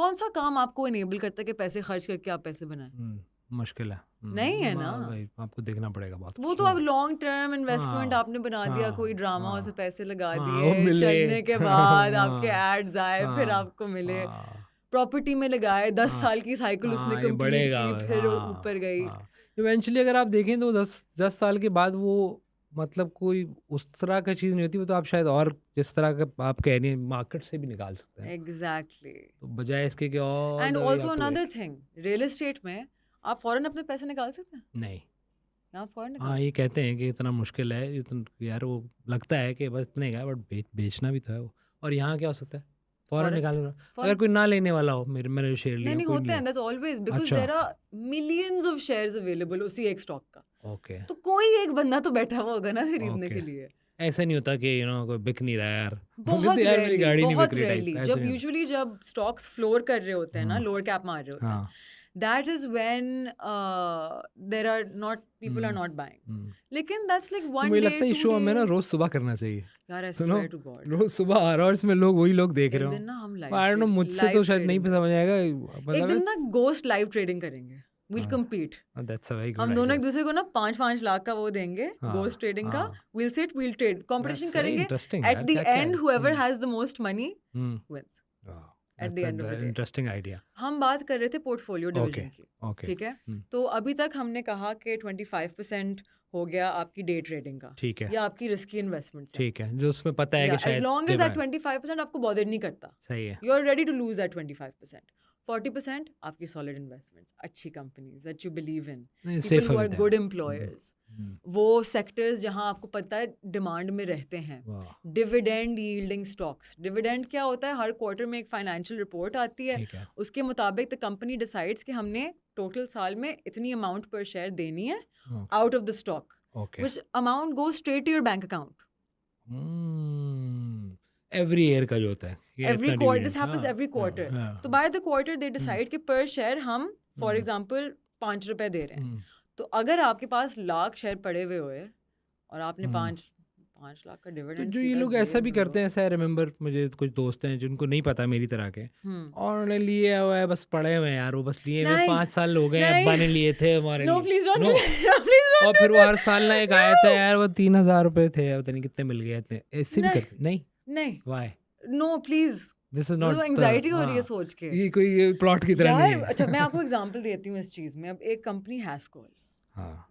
कौन सा काम आपको इनेबल करता है कि पैसे खर्च करके आप पैसे बनाएं? मुश्किल है। नहीं है ना, भाई आपको देखना पड़ेगा बहुत वो कुछ। तो अब लॉन्ग टर्म इन्वेस्टमेंट हाँ आपने बना दिया, कोई हाँ ड्रामा हाँ उसमें पैसे लगा हाँ, वो दिए, मिले। चढ़ने के बाद आपके हाँ एड्स आए, फिर हाँ आपको मिले, हाँ प्रॉपर्टी में लगाए, 10 हाँ साल की साइकिल उसने हाँ, ये कंप्लीट बढ़ेगा। की, फिर हाँ ऊपर गई। हाँ, इवेंचुअली अगर आप देखें तो 10 साल के बाद वो मतलब कोई उस तरह का चीज़ नहीं होती, वो तो आप शायद और जिस तरह का आप कह रही हैं मार्केट से भी निकाल सकते हैं, एग्जैक्टली। तो बजाय इसके कि all and the way also have to another wait. Thing, real estate में आप फॉरेन अपने पैसे निकाल सकते हैं, नहीं। यहाँ फॉरेन निकाल हाँ, ये सकते हैं। कहते हैं कि इतना मुश्किल है, इतना यार वो लगता है कि बस इतने का, बट बेचना भी तो है वो। और यहाँ क्या हो सकता है, फॉरेन फॉरेन, निकाल, अगर फॉरेन कोई ना लेने वाला हो, मेरे मैंने शेयर नहीं लिया नहीं कोई होते नहीं हैं, ले। दैट्स ऑलवेज, बिकॉज अच्छा, there are millions of shares available उसी एक स्टॉक का, ओके तो कोई एक बंदा तो बैठा हुआ होगा ना खरीदने ओके। के लिए। ऐसा नहीं होता कि कोई बिक नहीं रहा है यार बोले तो यार मेरी गाड़ी नहीं बिक बहुत रही टाइप, रेयरली, ऐसा जब नहीं होता। यूजुअली जब स्टॉक्स फ्लोर कर रहे होते हैं ना, हाँ लोअर कैप मार रहे होते हैं, हाँ that is when there are not, people are hmm, not buying. Hmm. लेकिन दैट्स लाइक तो वन मुझे डे लगता है इस 2 शो हमें ना डेज। रोज सुबह करना चाहिए। यार आई सुनो, स्वेयर टू गॉड, रोज सुबह आ रहा है और इसमें लोग वही लोग देख रहे एक हो। दिन ना हम आई डोंट नो, मुझसे तो शायद नहीं समझ आएगा, एक मतलब दिन ना इट्स गोस्ट लाइव ट्रेडिंग करेंगे, will compete. That's a very good हम दोनों आइडिया। एक दूसरे को ना 5-5 लाख का वो देंगे, हाँ गोस्ट ट्रेडिंग का, हाँ, will sit, will trade, competition that's very करेंगे, इंटरेस्टिंग एट यार, द क्या क्या एंड है। Whoever has the most money hmm, wins at the that's end of the day. Interesting idea. हम बात कर रहे थे पोर्टफोलियो ओके डिवीजन की, ओके, ठीक है? तो अभी तक हमने कहा कि 25% हो गया आपकी डे ट्रेडिंग का ठीक है या आपकी रिस्की इन्वेस्टमेंट से, ठीक है, जो उसमें पता है या कि एज शायद लॉन्ग एज गिव दैट है। 25% आपको बॉदर नहीं करता, सही है। You are ready to lose that 25%। 40% आपकी सॉलिड इन्वेस्टमेंट्स, अच्छी companies that you believe in, नहीं, पीपल सेफ हु आर होते गुड हैं। एम्प्लॉयर्स, वो सेक्टर्स जहां आपको पता है डिमांड में रहते हैं। वाह, डिविडेंड यील्डिंग स्टॉक्स, डिविडेंड क्या होता है, हर क्वार्टर में एक फाइनेंशियल रिपोर्ट आती है, ठीक है। उसके मुताबिक द कंपनी डिसाइड्स कि हमने टोटल साल में इतनी अमाउंट पर शेयर देनी है out of the stock, okay, which amount goes straight to your bank account every year का जो होता है ये एवरी इतना क्वार्टर, दिस डिविडेंड। हैपेंस हाँ एवरी हाँ क्वार्टर। हाँ, तो by the quarter they decide कि पर शेयर हम फॉर हम्म, एग्जांपल 5 रुपए दे रहे हैं। हम्म, तो अगर आपके पास लाख शेयर पड़े हुए हुए और आपने हम्म। 5 लाख का तो डिविडेंड जो ये सीधा लोग ऐसा जेब भी में करते लो। हैं, ऐसा आई रिमेम्बर, मुझे कुछ दोस्त हैं जिनको नहीं पता मेरी तरह के, हम्म, और उन्होंने लिए हुआ है, बस पड़े हुए हैं यार, वो बस लिए हुए नहीं 5 साल हो गए, नहीं, अब्बा ने लिए थे हमारे नो लिए। प्लीज डोंट नो, प्लीज और डोंट फिर डू वो हर दिस, साल ना एक आया था नो यार, वो 3,000 रुपए थे, पता नहीं कितने मिल गए इतने, ऐसे भी नहीं करते नहीं। नहीं, why, no please, this is मुझे नॉट। तो एंग्जाइटी हो रही है हाँ, सोच के ये कोई प्लॉट की तरह नहीं यार। है। अच्छा मैं आपको एग्जांपल देती हूँ इस चीज में। अब एक कंपनी हैस्कॉल, हाँ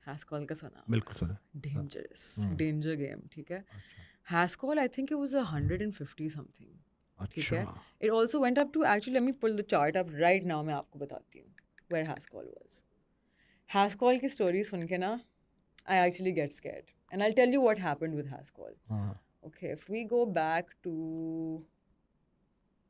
हैस्कॉल का सुना बिल्कुल सुना। डेंजरस, हम्म, डेंजर गेम, ठीक है? अच्छा Hascol I think it was 150 something, ठीक है? अच्छा, it also went up to, actually let me pull the chart up right now, मैं आपको बताती हूँ वेयर हैस्कॉल वाज। हैस्कॉल की स्टोरी सुन के ना I actually get scared and I tell you what happened with Hascol. हाँ Okay, if we go back to